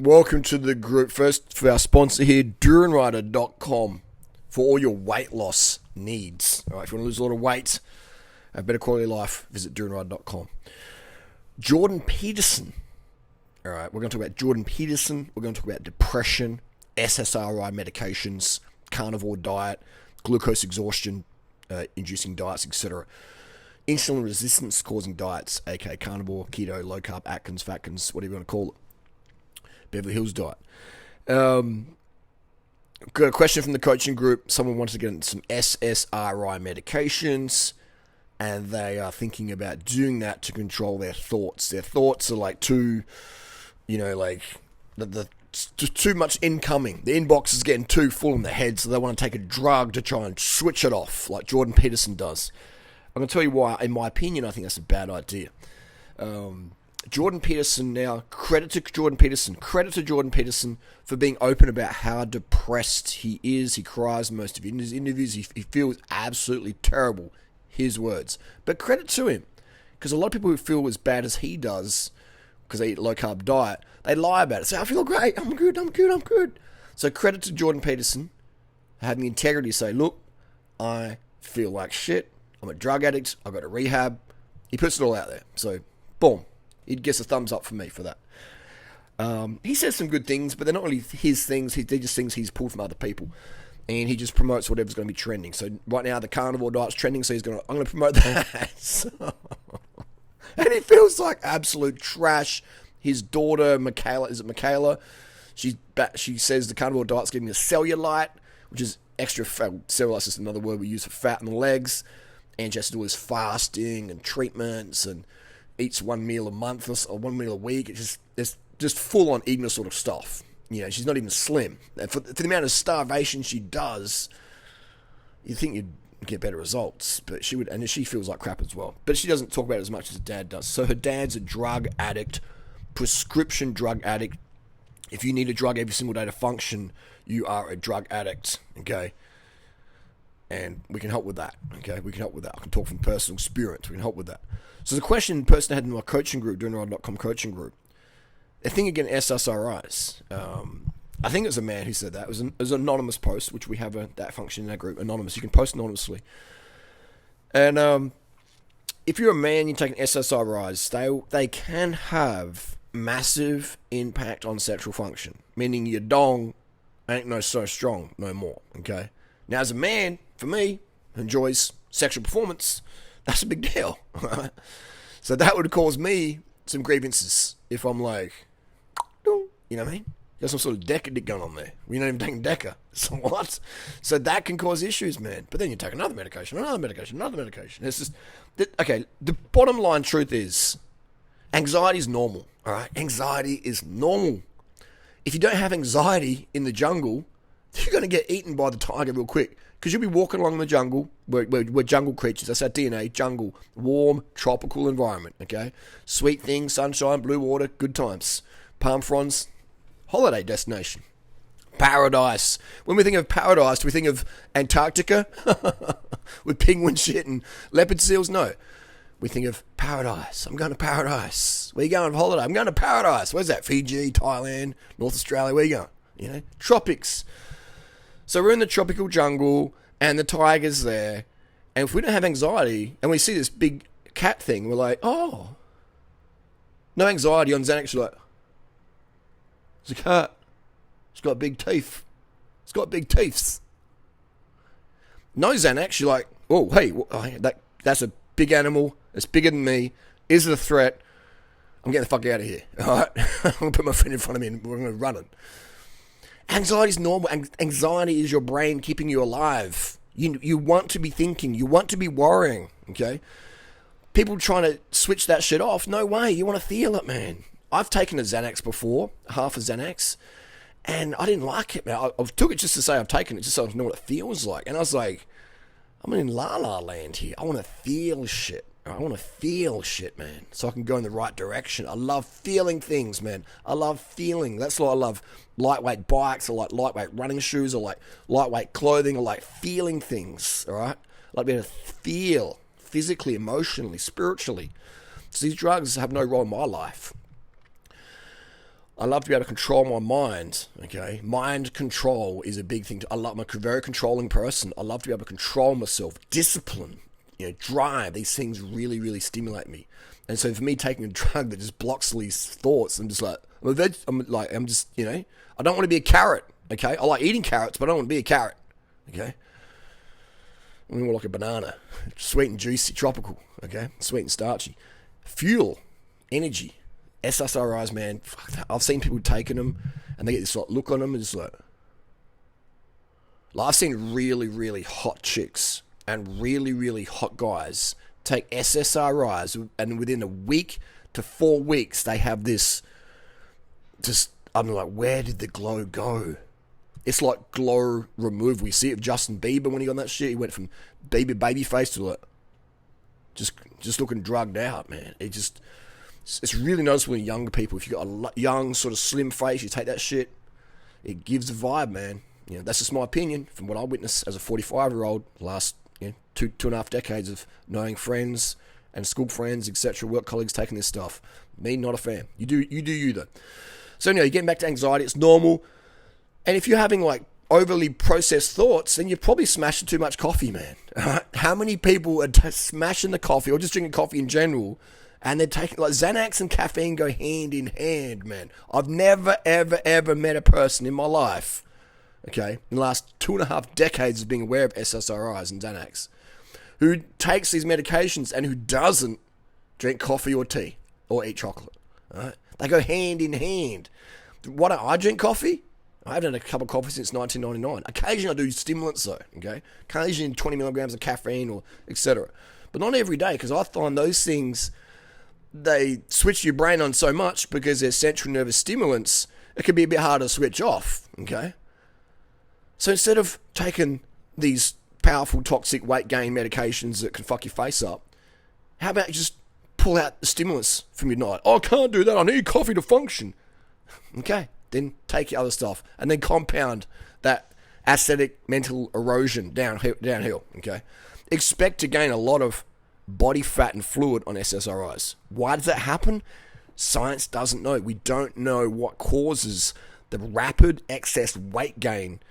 welcome to the group. First, for our sponsor here, Durianrider.com, for all your weight loss needs. All right, if you want to lose a lot of weight, have better quality of life, visit Durianrider.com. Jordan Peterson. All right, we're going to talk about Jordan Peterson. We're going to talk about depression, SSRI medications, carnivore diet, glucose exhaustion inducing diets, etc. Insulin resistance causing diets, aka carnivore, keto, low carb, Atkins, Fatkins, whatever you want to call it. Beverly Hills diet. Got a question from the coaching group. Someone wants to get into some SSRI medications, and they are thinking about doing that to control their thoughts. Their thoughts are like too, just too much incoming. The inbox is getting too full in the head, so they want to take a drug to try and switch it off, like Jordan Peterson does. I'm going to tell you why, in my opinion, I think that's a bad idea. Jordan Peterson now, credit to Jordan Peterson for being open about how depressed he is. He cries most of his interviews. He feels absolutely terrible, his words. But credit to him, because a lot of people who feel as bad as he does, because they eat a low-carb diet, they lie about it. Say, I feel great, I'm good. So credit to Jordan Peterson having the integrity to say, look, I feel like shit. I'm a drug addict. I go to rehab. He puts it all out there. So, boom. He gets a thumbs up for me for that. He says some good things, but they're not really his things. They're just things he's pulled from other people. And he just promotes whatever's going to be trending. So right now the carnivore diet's trending, so I'm going to promote that. And he feels like absolute trash. His daughter, Michaela, is it Michaela? She says the carnivore diet's giving her cellulite, which is extra fat. Cellulite is just another word we use for fat in the legs. And she has to do his fasting and treatments and eats one meal a month or 1 meal a week. It's just full on eating sort of stuff. You know, she's not even slim. And for the amount of starvation she does, you'd think you'd get better results. But she would, and she feels like crap as well. But she doesn't talk about it as much as her dad does. So her dad's a drug addict, prescription drug addict. If you need a drug every single day to function, you are a drug addict. Okay. And we can help with that, okay? We can help with that. I can talk from personal experience. We can help with that. So the question the person had in my coaching group, Durianrider.com coaching group, they're thinking again SSRIs. I think it was a man who said that. It was an anonymous post, which we have that function in our group, anonymous. You can post anonymously. And if you're a man, you're taking SSRIs, they can have massive impact on sexual function, meaning your dong ain't no so strong no more, okay? Now, as a man, for me, who enjoys sexual performance, that's a big deal. Right? So that would cause me some grievances if I'm like, you know what I mean? There's some sort of Deca dick going on there. We're not even taking Deca. So what? So that can cause issues, man. But then you take another medication. It's just, okay, the bottom line truth is, anxiety is normal, all right? Anxiety is normal. If you don't have anxiety in the jungle, you're going to get eaten by the tiger real quick, because you'll be walking along the jungle. We're jungle creatures. That's our DNA. Jungle. Warm, tropical environment. Okay? Sweet things, sunshine, blue water, good times. Palm fronds, holiday destination. Paradise. When we think of paradise, do we think of Antarctica with penguin shit and leopard seals? No. We think of paradise. I'm going to paradise. Where you going on holiday? I'm going to paradise. Where's that? Fiji, Thailand, North Australia. Where you going? You know, tropics. So we're in the tropical jungle, and the tiger's there, and if we don't have anxiety, and we see this big cat thing, we're like, oh, no anxiety on Xanax. You're like, it's a cat. It's got big teeth. It's got big teeth. No Xanax. You're like, oh, hey, that's a big animal. It's bigger than me. Is it a threat? I'm getting the fuck out of here. All right, I'm gonna put my friend in front of me, and we're gonna run it. Anxiety is normal. Anxiety is your brain keeping you alive. You want to be thinking. You want to be worrying. Okay? People trying to switch that shit off. No way. You want to feel it, man. I've taken a Xanax before, half a Xanax, and I didn't like it, man. I took it just to say I've taken it, just so I know what it feels like. And I was like, I'm in la la land here. I want to feel shit. I want to feel shit, man, so I can go in the right direction. I love feeling things, man. I love feeling. That's why I love lightweight bikes. I like lightweight running shoes. I like lightweight clothing. I like feeling things, all right? I like being able to feel physically, emotionally, spiritually. So these drugs have no role in my life. I love to be able to control my mind, okay? Mind control is a big thing. I'm a very controlling person. I love to be able to control myself. Discipline, drive. These things really, really stimulate me. And so for me, taking a drug that just blocks these thoughts, I'm just like, I don't want to be a carrot, okay? I like eating carrots, but I don't want to be a carrot, okay? I'm more like a banana. Sweet and juicy, tropical, okay? Sweet and starchy. Fuel, energy. SSRIs, man, I've seen people taking them and they get this look on them and just like I've seen really, really hot chicks and really, really hot guys take SSRIs and within a week to 4 weeks they have this I'm like, where did the glow go? It's like glow removal. You see it with Justin Bieber when he got on that shit. He went from Bieber baby face to like just looking drugged out, man. It's really noticeable in younger people. If you've got a young, sort of slim face, you take that shit, it gives a vibe, man. That's just my opinion from what I witnessed as a 45-year-old, last two and a half decades of knowing friends and school friends, etc., work colleagues taking this stuff. Me, not a fan. You do you though. So anyway, getting back to anxiety, it's normal. And if you're having like overly processed thoughts, then you're probably smashing too much coffee, man. How many people are smashing the coffee or just drinking coffee in general? And they're taking, like, Xanax and caffeine go hand in hand, man. I've never, ever, ever met a person in my life, okay, in the last 2.5 decades of being aware of SSRIs and Xanax, who takes these medications and who doesn't drink coffee or tea or eat chocolate, all right? They go hand in hand. Why don't I drink coffee? I haven't had a cup of coffee since 1999. Occasionally I do stimulants though, okay? Occasionally 20 milligrams of caffeine or etc. But not every day, because I find those things, they switch your brain on so much because they're central nervous stimulants, it can be a bit harder to switch off, okay? So instead of taking these powerful toxic weight gain medications that can fuck your face up, how about you just pull out the stimulants from your night? Oh, I can't do that, I need coffee to function. Okay, then take your other stuff and then compound that aesthetic mental erosion downhill, okay? Expect to gain a lot of body fat and fluid on SSRIs. Why does that happen? Science doesn't know. We don't know what causes the rapid excess weight gain.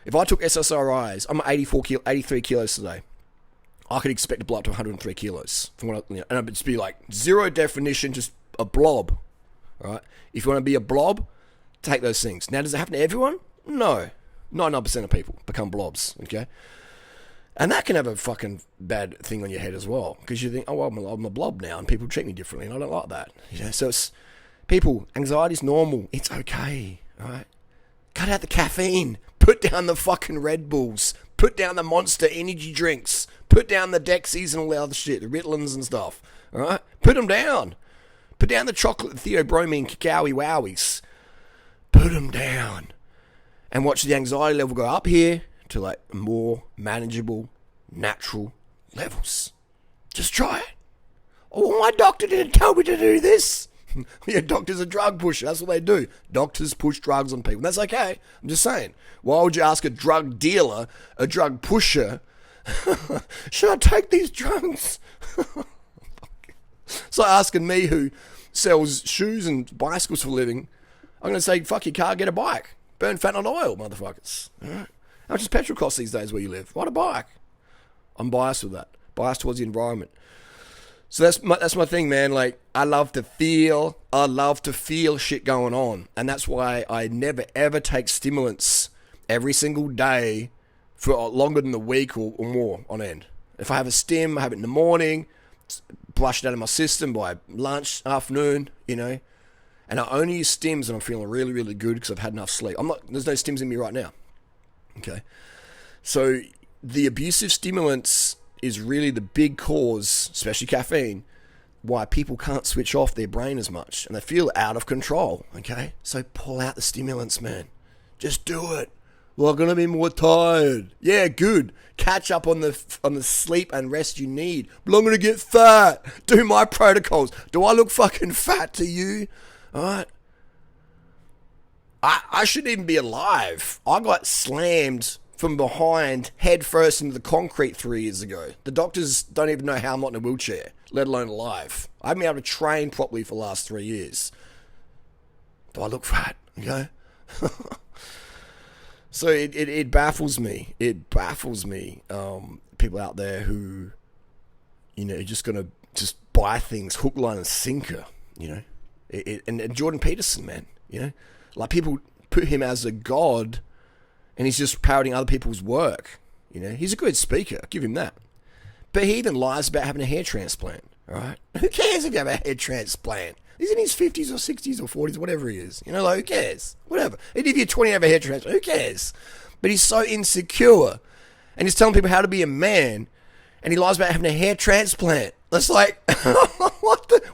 If I took SSRIs, I'm 83 kilos today. I could expect to blow up to 103 kilos. And I'd just be like zero definition, just a blob. All right? If you want to be a blob, take those things. Now, does it happen to everyone? No. 99% of people become blobs, okay? And that can have a fucking bad thing on your head as well, because you think, oh, well, I'm a blob now, and people treat me differently, and I don't like that. So it's, people, anxiety's normal. It's okay, all right? Cut out the caffeine. Put down the fucking Red Bulls. Put down the Monster energy drinks. Put down the Dexies and all the other shit, the Ritalins and stuff, all right? Put them down. Put down the chocolate theobromine cacao wowies. Put them down. And watch the anxiety level go up here to like more manageable, natural levels. Just try it. Oh, my doctor didn't tell me to do this. Yeah, doctor's a drug pusher. That's what they do. Doctors push drugs on people. That's okay. I'm just saying. Why would you ask a drug dealer, a drug pusher, should I take these drugs? It's like asking me, who sells shoes and bicycles for a living, I'm going to say, fuck your car, get a bike. Burn fat on oil, motherfuckers. All right? How much does petrol cost these days where you live? Ride a bike. I'm biased with that. Biased towards the environment. So that's my thing, man. Like, I love to feel shit going on. And that's why I never, ever take stimulants every single day for longer than a week or more on end. If I have a stim, I have it in the morning, blush it out of my system by lunch, afternoon, And I only use stims when I'm feeling really, really good because I've had enough sleep. There's no stims in me right now. Okay. So the abusive stimulants is really the big cause, especially caffeine, why people can't switch off their brain as much and they feel out of control. Okay. So pull out the stimulants, man. Just do it. Well, I'm gonna be more tired. Yeah, good. Catch up on the sleep and rest you need. But I'm gonna get fat. Do my protocols. Do I look fucking fat to you? All right. I shouldn't even be alive. I got slammed from behind, head first into the concrete 3 years ago. The doctors don't even know how I'm not in a wheelchair, let alone alive. I haven't been able to train properly for the last 3 years. Do I look fat? Okay. So it baffles me. It baffles me. People out there who, are just gonna just buy things hook, line, and sinker. And Jordan Peterson, man. Like people put him as a god, and he's just parroting other people's work. He's a good speaker. I'll give him that. But he even lies about having a hair transplant. All right. Who cares if you have a hair transplant? He's in his 50s or 60s or 40s, whatever he is. Who cares? Whatever. And if you're 20 and have a hair transplant, who cares? But he's so insecure. And he's telling people how to be a man. And he lies about having a hair transplant. That's like,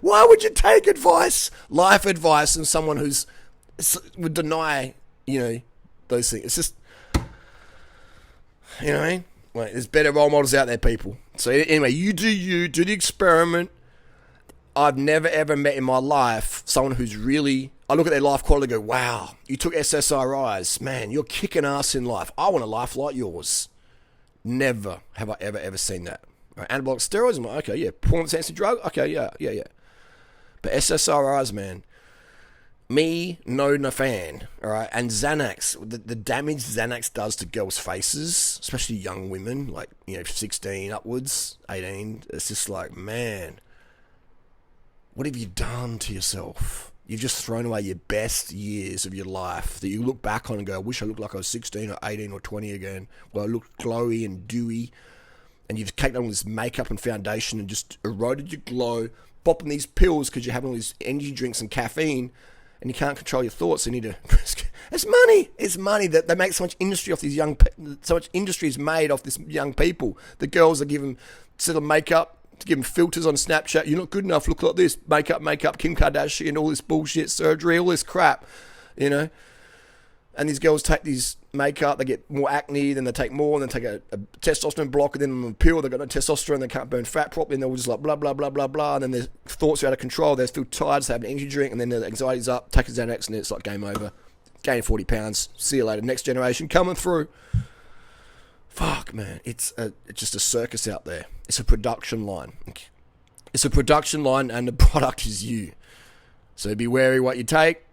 why would you take advice, life advice, from someone who's would deny, those things? It's just, what I mean? Like, there's better role models out there, people. So anyway, you do the experiment. I've never ever met in my life someone who's really, I look at their life quality and go, wow, you took SSRIs. Man, you're kicking ass in life. I want a life like yours. Never have I ever seen that. Right, anabolic steroids, I'm like, okay, yeah. Performance-enhancing drug? Okay, yeah. But SSRIs, man, me, no fan, all right? And Xanax, the damage Xanax does to girls' faces, especially young women, like, 16 upwards, 18, it's just like, man, what have you done to yourself? You've just thrown away your best years of your life that you look back on and go, I wish I looked like I was 16 or 18 or 20 again, where I looked glowy and dewy, and you've taken on all this makeup and foundation and just eroded your glow, popping these pills because you're having all these energy drinks and caffeine, and you can't control your thoughts. You need to. It's money. It's money that they make so much industry off these so much industry is made off this young people. The girls are given instead of makeup, to give them filters on Snapchat. You're not good enough. Look like this. Makeup. Kim Kardashian. All this bullshit. Surgery. All this crap. And these girls take these makeup. They get more acne. Then they take more. And then take a testosterone blocker. Then on a pill. They've got no testosterone. They can't burn fat properly. And they're all just like blah blah blah blah blah. And then their thoughts are out of control. They feel tired. So they have an energy drink. And then their anxiety's up. Take a Xanax. And it's like game over. Gain 40 pounds. See you later. Next generation coming through. Fuck, man. It's just a circus out there. It's a production line. It's a production line, and the product is you. So be wary what you take.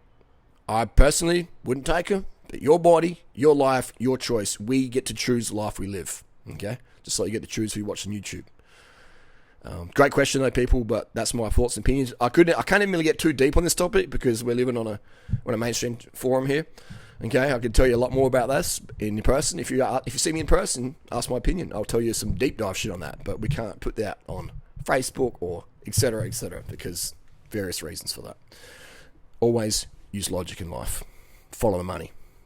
I personally wouldn't take them. But your body, your life, your choice. We get to choose the life we live. Okay? Just like you get to choose who you watch on YouTube. Great question, though, people, but that's my thoughts and opinions. I can't even really get too deep on this topic because we're living on a mainstream forum here. Okay, I can tell you a lot more about this in person. If you see me in person, ask my opinion. I'll tell you some deep dive shit on that. But we can't put that on Facebook or etc. because various reasons for that. Always use logic in life. Follow the money.